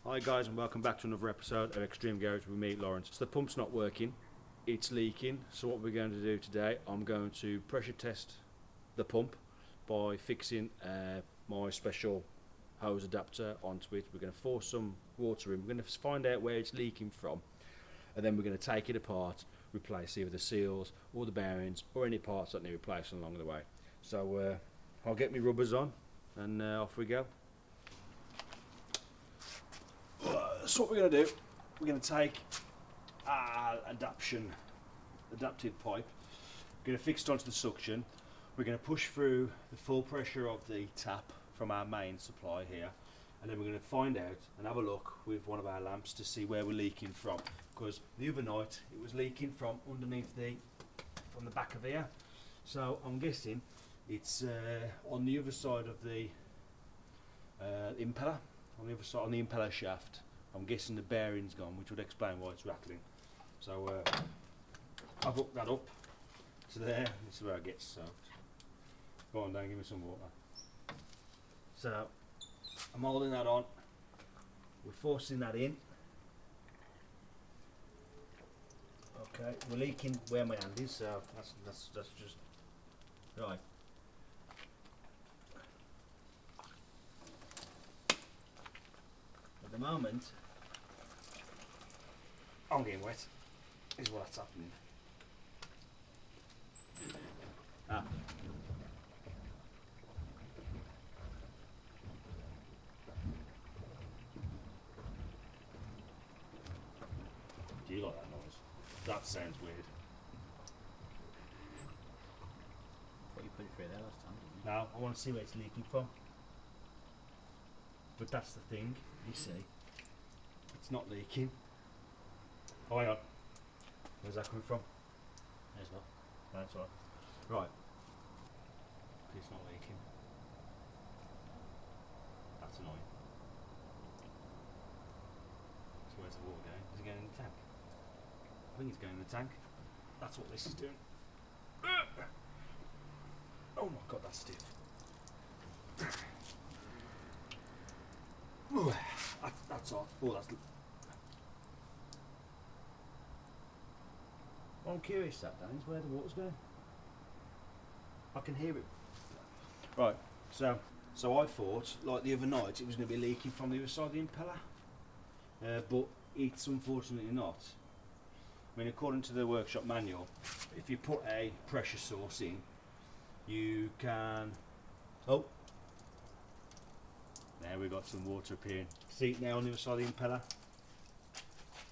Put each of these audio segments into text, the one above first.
Hi guys, and welcome back to another episode of Extreme Garage with me, Lawrence. So the pump's not working, it's leaking. So what we're going to do today, I'm going to pressure test the pump by fixing my special hose adapter onto it. We're going to force some water in, we're going to find out where it's leaking from, and then we're going to take it apart, replace either the seals or the bearings or any parts that need replacing along the way. So I'll get my rubbers on and off we go. So what we're going to do, we're going to take our adaptive pipe, we're going to fix it onto the suction, we're going to push through the full pressure of the tap from our main supply here, and then we're going to find out and have a look with one of our lamps to see where we're leaking from, because the other night it was leaking from underneath from the back of here. So I'm guessing it's on the other side of the impeller, on the other side, on the impeller shaft. I'm guessing the bearing's gone, which would explain why it's rattling. So I've hooked that up to there. This is where it gets soaked. Go on, Dan, give me some water. So I'm holding that on. We're forcing that in. Okay, we're leaking where my hand is, so that's just right. At the moment, I'm getting wet, is what's happening. Ah. Do you like that noise? That sounds weird. Thought you put it through there last time, didn't you? Now, I want to see where it's leaking from. But that's the thing, you see. It's not leaking. Oh, hang on. Where's that coming from? As well. That's all right. Right. It's not leaking. That's annoying. So where's the water going? Is it going in the tank? I think it's going in the tank. That's what this is doing. Oh my god, that's stiff. That's off. Oh, that's. What I'm curious at, Dan, is where the water's going. I can hear it. Right, so I thought, like the other night, it was going to be leaking from the other side of the impeller, but it's unfortunately not. I mean, according to the workshop manual, if you put a pressure source in, you can. Oh, now we've got some water appearing. See it now on the other side of the impeller.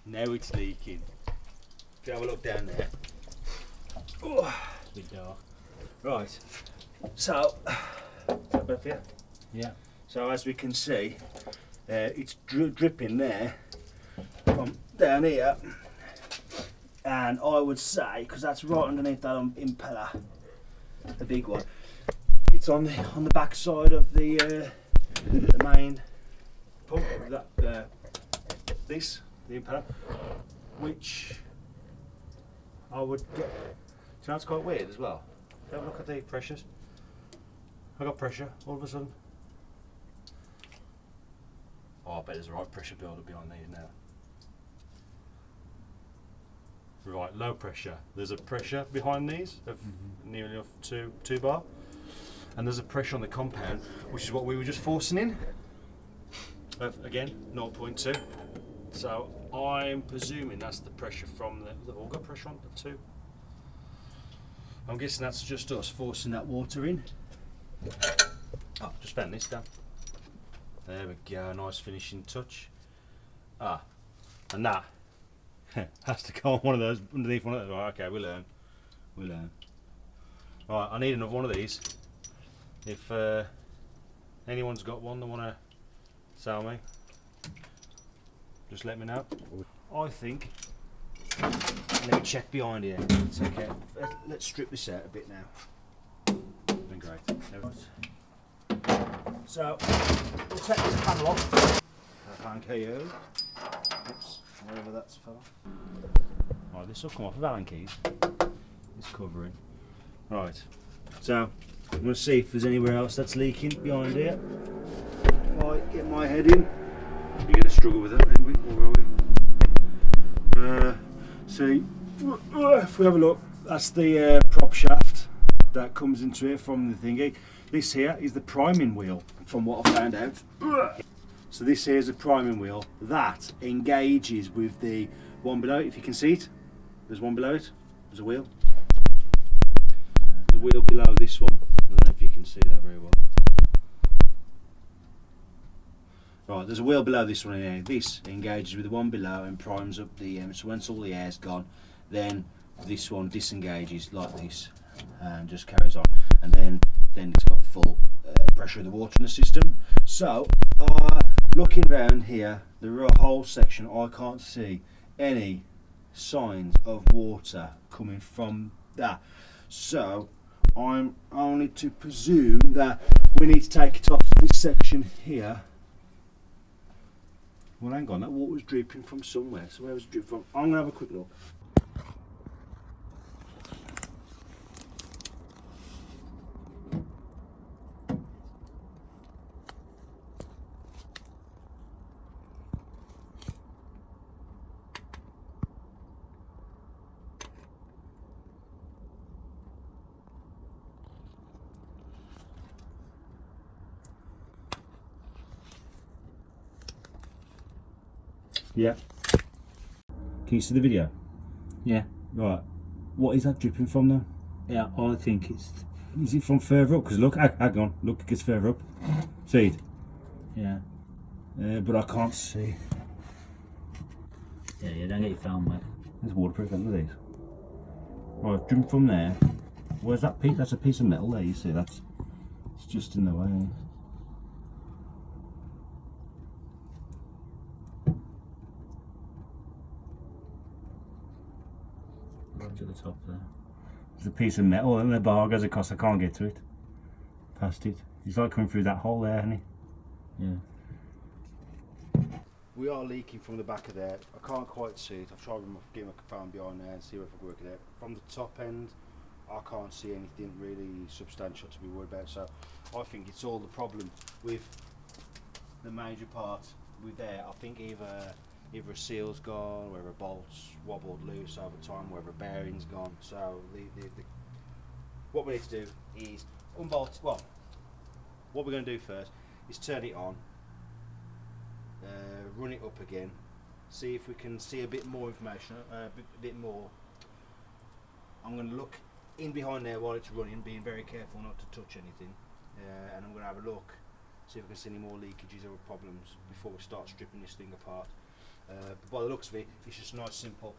Now it's leaking. If you have a look down there. Oh, It's a bit dark. right. So, is that better for you? Yeah. So as we can see, it's dripping there from down here, and I would say, because that's right underneath that impeller, the big one, it's on the back side of the main pump, the impeller, which I would get. So that's quite weird as well. Have a look at the pressures. I got pressure all of a sudden. Oh, I bet there's a right pressure builder behind these now. Right, low pressure. There's a pressure behind these of nearly enough 2 bar, and there's a pressure on the compound, which is what we were just forcing in. Again, 0.2. So I'm presuming that's the pressure from the all got pressure on the 2. I'm guessing that's just us forcing that water in. Oh, just bend this down. There we go, nice finishing touch. Ah, and that has to go on one of those, underneath one of those. Right, okay, we learn. Right, I need another one of these. If anyone's got one they want to sell me, just let me know. I think, let me check behind here. It's okay. Let's strip this out a bit now. Been great. So, we'll take this panel off. Thank you. Oops, wherever that's for. Right, this will come off of Allen keys. It's covering. Right, so I'm going to see if there's anywhere else that's leaking behind here. Right, get my head in. You're going to struggle with it, ain't we? Or will we? See, if we have a look, that's the prop shaft that comes into it from the thingy. This here is the priming wheel, from what I found out. So this here is a priming wheel that engages with the one below it. If you can see it, there's one below it. There's a wheel. There's a wheel below this one. I don't know if you can see that very well. Right, there's a wheel below this one here. This engages with the one below and primes up the so once all the air's gone, then this one disengages like this and just carries on, and then it's got full pressure of the water in the system. So looking around here, the whole section, I can't see any signs of water coming from that. So I'm only to presume that we need to take it off this section here. Well, hang on, that water was dripping from somewhere. So where was it dripping from? I'm going to have a quick look. Yeah. Can you see the video? Yeah. Right. What is that dripping from now? Yeah, I think it's... Is it from further up? Because look, hang on, look, it gets further up. See it? Yeah. But I can't see. Yeah, don't get your phone, mate. There's waterproof, isn't there, these? Right, dripping from there. Where's that piece? That's a piece of metal there, you see, it's just in the way. Right to the top there. There's a piece of metal and the bar goes across, I can't get to it. Past it. He's like coming through that hole there, isn't he? Yeah. We are leaking from the back of there. I can't quite see it. I've tried to get my phone behind there and see if I can work it out. From the top end, I can't see anything really substantial to be worried about. So I think it's all the problem with the major part with there. I think either a seal's gone, whether a bolt's wobbled loose over time, whether a bearing's gone. So what we need to do is unbolt. Well, what we're going to do first is turn it on, run it up again, see if we can see a bit more information, a bit more. I'm going to look in behind there while it's running, being very careful not to touch anything, and I'm going to have a look, see if we can see any more leakages or problems before we start stripping this thing apart. But by the looks of it, it's just nice, simple.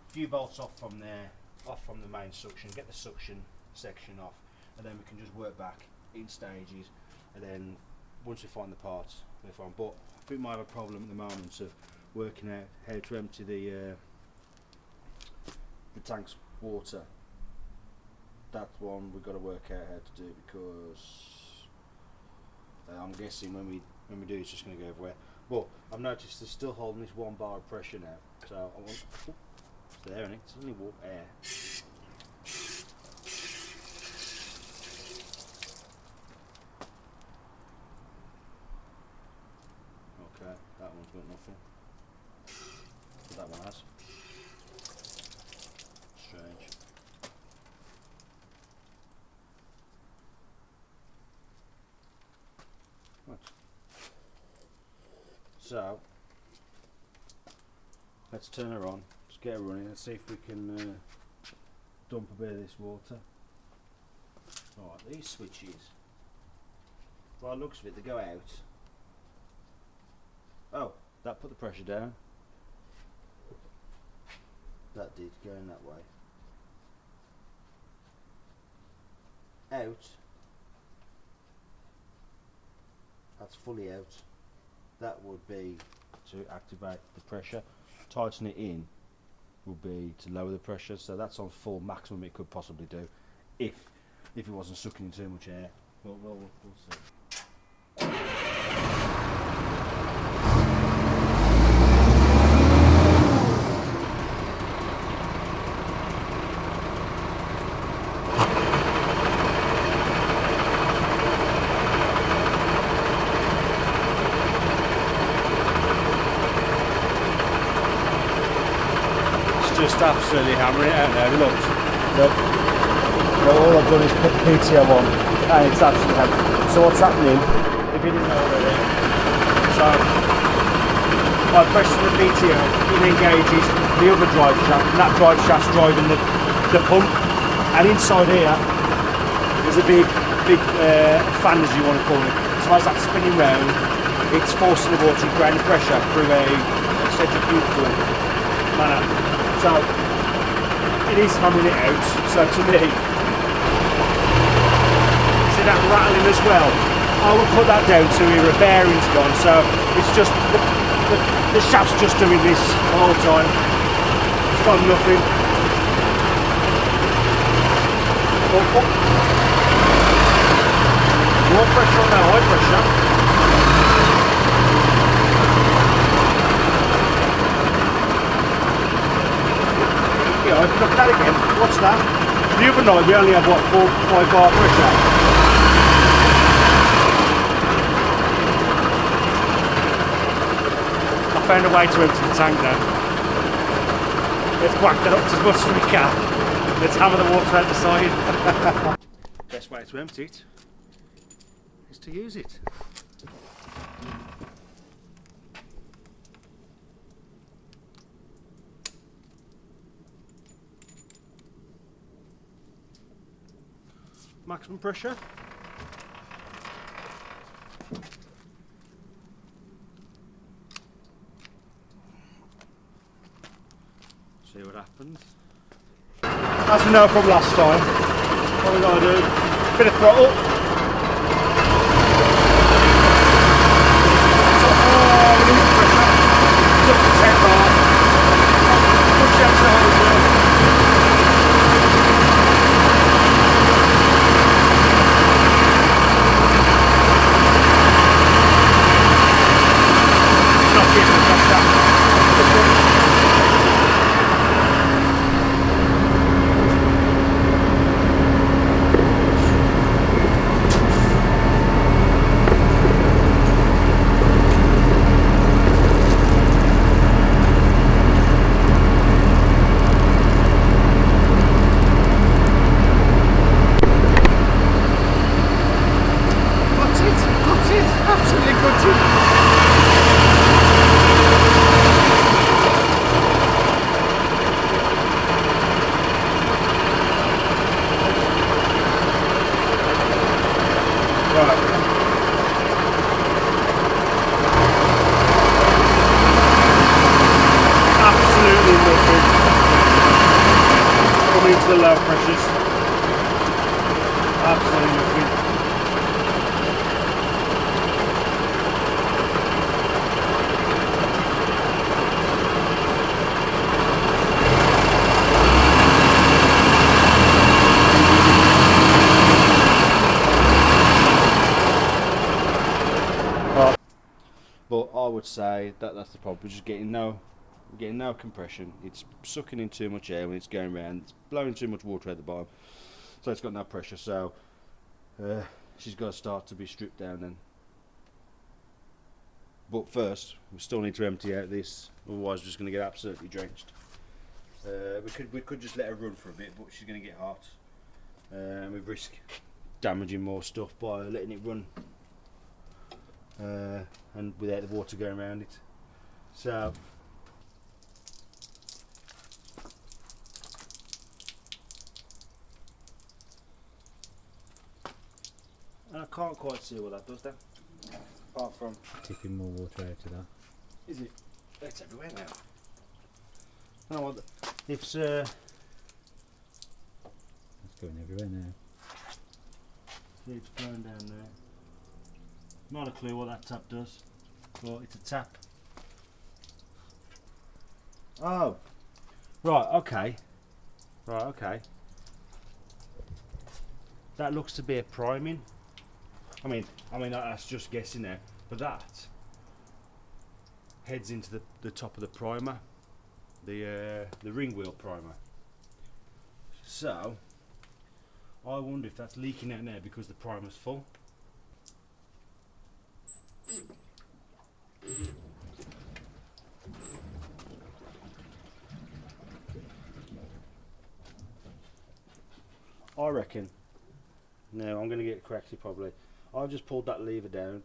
A few bolts off from there, off from the main suction, get the suction section off, and then we can just work back in stages, and then once we find the parts, we're fine. But I think we might have a problem at the moment of working out how to empty the tank's water. That one we've got to work out how to do, because I'm guessing when we do, it's just going to go everywhere. But I've noticed they're still holding this 1 bar of pressure now, so I want. It's there, isn't it? It's only air. Okay, that one's got nothing. But that one has. Strange. Right. So let's turn her on, just get her running and see if we can dump a bit of this water. Right, these switches, by the looks of it, they go out. Oh, that put the pressure down. That did, going that way. Out. That's fully out. That would be to activate the pressure. Tighten it in would be to lower the pressure. So that's on full maximum it could possibly do, if it wasn't sucking in too much air. We'll see. just absolutely hammering it out now. Look. All I've done is put the PTO on, and it's absolutely hammering. So what's happening, if you didn't know already, so by pressing the PTO, it engages the other drive shaft, and that drive shaft's driving the pump. And inside here, there's a big fan, as you want to call it. So as that's spinning round, it's forcing the water to ground pressure through a centrifugal manner. So it is hammering it out. So to me, see that rattling as well. I will put that down to where a bearing's gone. So it's just the shaft's just doing this the whole time. It's got nothing. More pressure on that, high pressure. Yeah, open up that again. What's that? The other night we only had what, 4-5 bar pressure. I found a way to empty the tank now. Let's whack that up as much as we can. Let's hammer the water out the side. Best way to empty it is to use it. Maximum pressure. See what happens. As we know from last time, what we're going to do, bit of throttle. It's up to 10 bar. Push out the hose there. Not getting the pressure. The low pressures, absolutely nothing. But I would say that that's the problem. We're just getting no compression. It's sucking in too much air when it's going around. It's blowing too much water at the bottom, so it's got no pressure. So she's got to start to be stripped down then. But first, we still need to empty out this. Otherwise, we're just going to get absolutely drenched. We could just let her run for a bit, but she's going to get hot, and we risk damaging more stuff by letting it run, and without the water going around it. So. And I can't quite see what that does then, apart from Tipping more water out of that. Is it? It's everywhere now. No, what? It's It's going everywhere now. it's going down there. Not a clue what that tap does, but it's a tap. Oh, right. Okay. Right. Okay. That looks to be a priming. I mean that's just guessing there, but that heads into the top of the primer, the ring wheel primer. So I wonder if that's leaking out now because the primer's full. I reckon. No, I'm going to get it correctly probably. I've just pulled that lever down.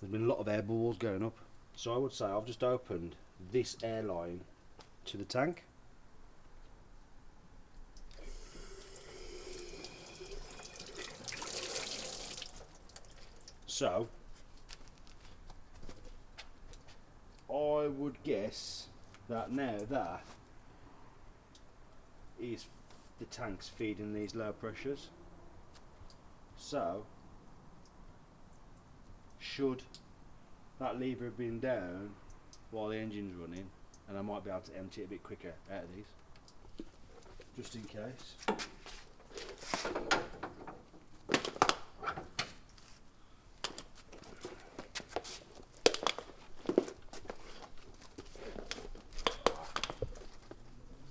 There's been a lot of air bubbles going up. So I would say I've just opened this air line to the tank. So I would guess that now that is the tanks feeding these low pressures. So should that lever have been down while the engine's running, and I might be able to empty it a bit quicker out of these, just in case.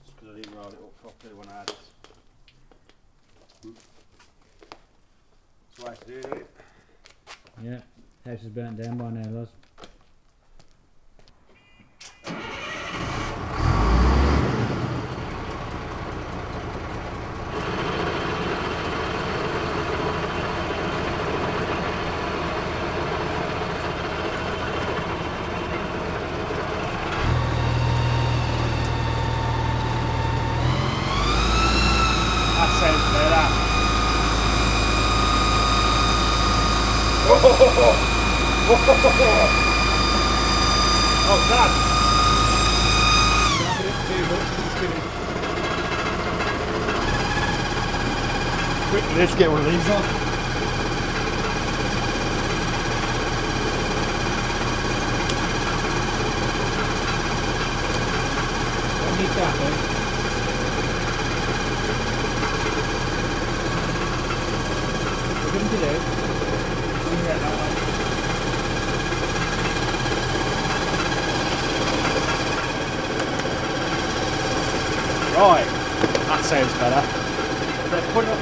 Just because I didn't roll it up properly when I had it. That's the way to do it. Yeah, house is burnt down by now, lads. That sounds better. Oh, Dad! Quickly, let's get one of these on. Don't need that, though. We're going to do. Right, that sounds better. Let's put it up.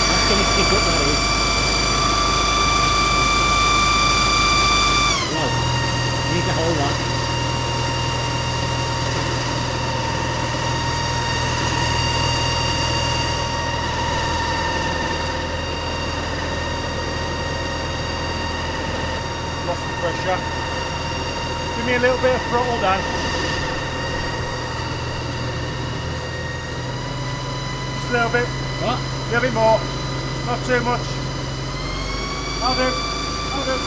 That's going to stick up, that is. Well, you need to hold that. Lost the pressure. Give me a little bit of throttle, Dan. Just a little bit. What? A little bit more. Not too much. I'll do. I'll do.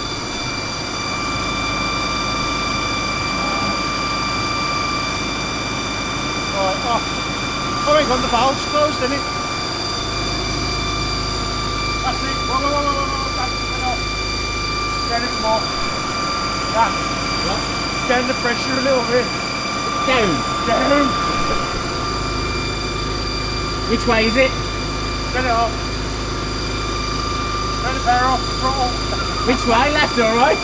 Right, off. Oh, hang on, the valve's closed, isn't it? That's it. Whoa, whoa, whoa, whoa, whoa. That's it. Off. Get it more. That. What? Down the pressure a little bit. Down. Down. Which way is it? Get it off. Turn the power off. Throttle. Which way? Left or right?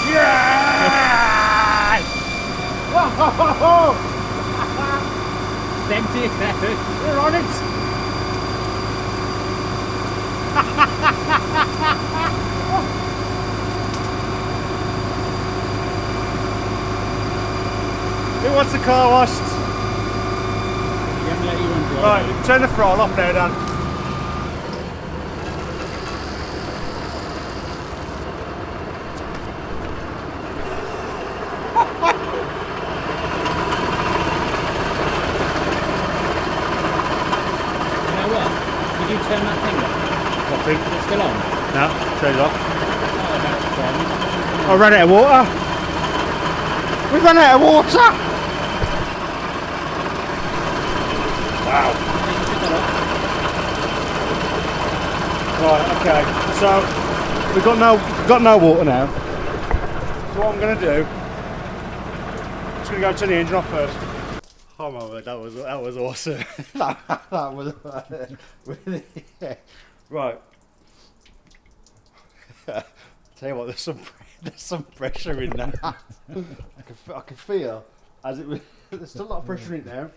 Yeah! Whoa, ho, ho, ho. It's empty. We're on it. Who wants the car washed? You haven't let you run dry. Right, turn the throttle off now, Dan. You know what? Did you turn that thing off? What thing? Is it still on? No, turn it off. Oh, that's fine. I ran out of water. We ran out of water. Wow. Right, okay. So we've got no water now. So what I'm gonna do, I'm just gonna go turn the engine off first. Oh my word, that was awesome. that was really, yeah. Right. Tell you what, there's some pressure in there. I can feel as it was. There's still a lot of pressure in there.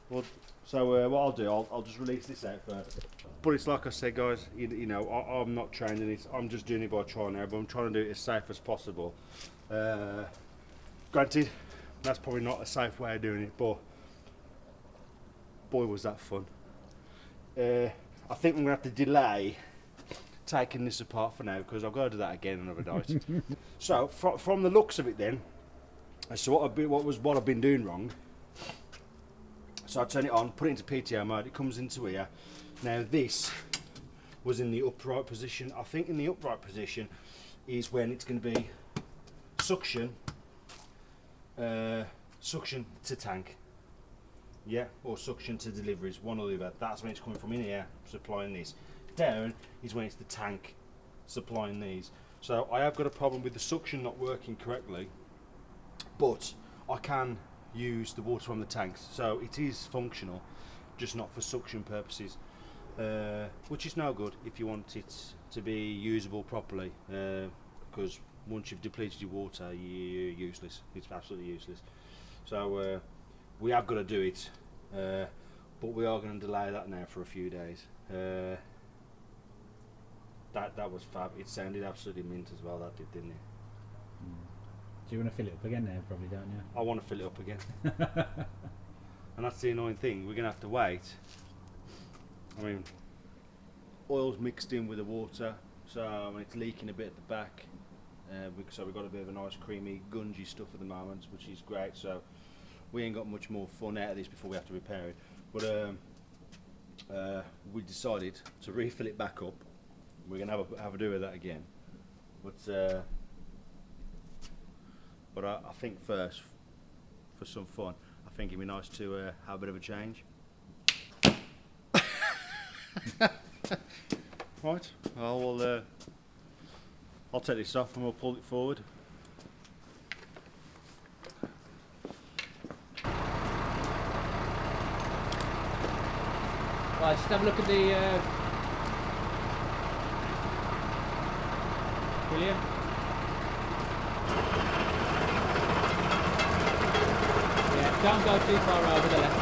Well, So what I'll do, I'll just release this out first. But it's like I said, guys, you know, I'm not trained in this. I'm just doing it by trial and error, but I'm trying to do it as safe as possible. Granted, that's probably not a safe way of doing it, but boy was that fun. I think I'm going to have to delay taking this apart for now, because I've got to do that again another night. So from the looks of it then, as to what I've been doing wrong. So I turn it on, put it into PTO mode, it comes into here. Now this was in the upright position. I think in the upright position is when it's going to be suction to tank. Yeah, or suction to deliveries, one or the other. That's when it's coming from in here, supplying this. Down is when it's the tank supplying these. So I have got a problem with the suction not working correctly, but I can use the water from the tanks, so it is functional, just not for suction purposes, which is no good if you want it to be usable properly, because once you've depleted your water, you're useless. It's absolutely useless. So we have got to do it, but we are going to delay that now for a few days. That was fab. It sounded absolutely mint as well, that did, didn't it? Do you want to fill it up again now? Probably, don't you? I want to fill it up again. And that's the annoying thing, we're going to have to wait. I mean, oil's mixed in with the water, so it's leaking a bit at the back. So we've got a bit of a nice creamy gungy stuff at the moment, which is great. So we ain't got much more fun out of this before we have to repair it. But we decided to refill it back up. We're going to have a do with that again. But I think first, for some fun, I think it'd be nice to have a bit of a change. Right, I'll take this off and we'll pull it forward. Right, just have a look at the William. Yeah, don't go too far over the left.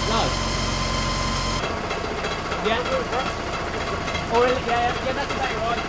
No. Yeah. Or yeah, that's about right.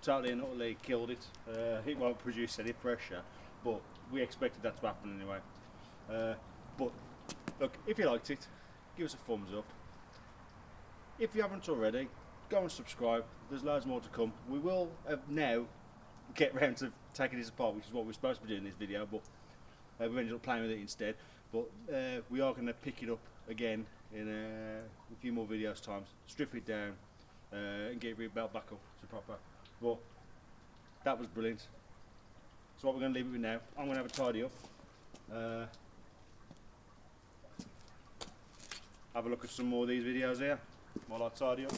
totally and utterly killed it. It won't produce any pressure, but we expected that to happen anyway. But look, if you liked it, give us a thumbs up. If you haven't already, go and subscribe. There's loads more to come. We will now get round to taking this apart, which is what we're supposed to be doing in this video, but we've ended up playing with it instead. But we are going to pick it up again in a few more videos times, strip it down and get your belt back up to proper. But that was brilliant. So what we're going to leave it with now, I'm going to have a tidy up, have a look at some more of these videos here while I tidy up.